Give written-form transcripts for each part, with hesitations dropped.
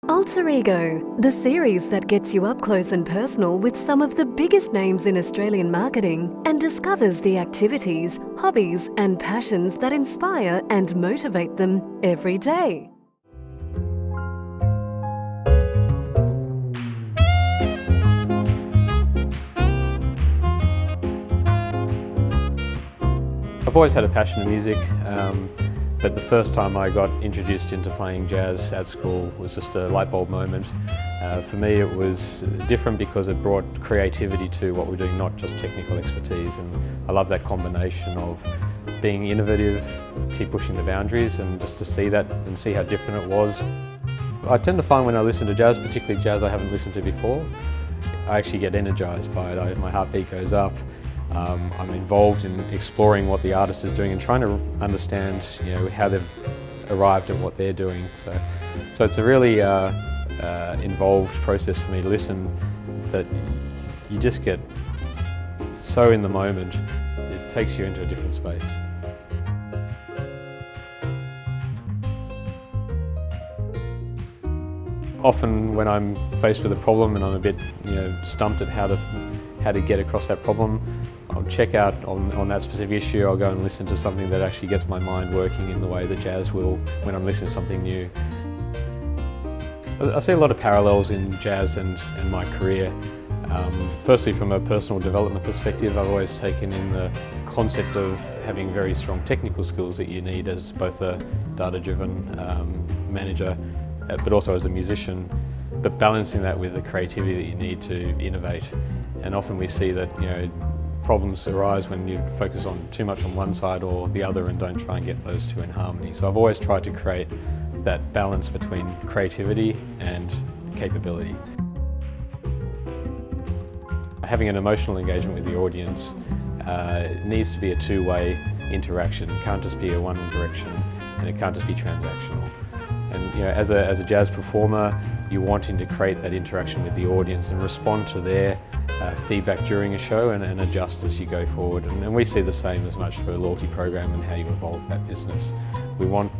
AlterEgo, the series that gets you up close and personal with some of the biggest names in Australian marketing and discovers the activities, hobbies and passions that inspire and motivate them every day. I've always had a passion in music, but the first time I got introduced into playing jazz at school was just a light bulb moment. For me it was different because it brought creativity to what we're doing, not just technical expertise, and I love that combination of being innovative, keep pushing the boundaries, and just to see that and see how different it was. I tend to find when I listen to jazz, particularly jazz I haven't listened to before, I actually get energised by it. My heartbeat goes up. I'm involved in exploring what the artist is doing and trying to understand, how they've arrived at what they're doing. So it's a really involved process for me to listen, that you just get so in the moment. It takes you into a different space. Often when I'm faced with a problem and I'm a bit, stumped at how to get across that problem, I'll check out on that specific issue. I'll go and listen to something that actually gets my mind working in the way that jazz will when I'm listening to something new. I see a lot of parallels in jazz and my career. Firstly, from a personal development perspective, I've always taken in the concept of having very strong technical skills that you need as both a data-driven manager, but also as a musician, but balancing that with the creativity that you need to innovate. And often we see that problems arise when you focus on too much on one side or the other and don't try and get those two in harmony. So I've always tried to create that balance between creativity and capability. Having an emotional engagement with the audience needs to be a two-way interaction. It can't just be a one direction, and it can't just be transactional. And as a jazz performer, you're wanting to create that interaction with the audience and respond to their feedback during a show and adjust as you go forward. And we see the same as much for a loyalty program and how you evolve that business. We want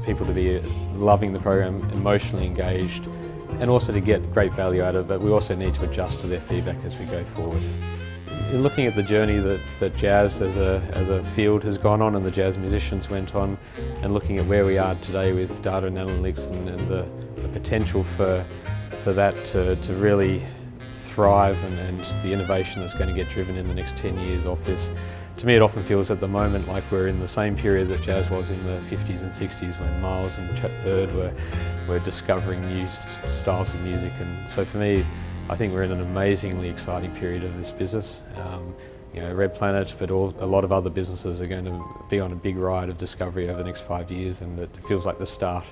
people to be loving the program, emotionally engaged, and also to get great value out of it, but we also need to adjust to their feedback as we go forward. In looking at the journey that jazz as a field has gone on and the jazz musicians went on, and looking at where we are today with data and analytics and the potential for that to really thrive and the innovation that's going to get driven in the next 10 years off this. To me it often feels at the moment like we're in the same period that jazz was in the 50s and 60s when Miles and Chet Bird were discovering new styles of music. And so for me, I think we're in an amazingly exciting period of this business. Red Planet, but a lot of other businesses are going to be on a big ride of discovery over the next 5 years, and it feels like the start.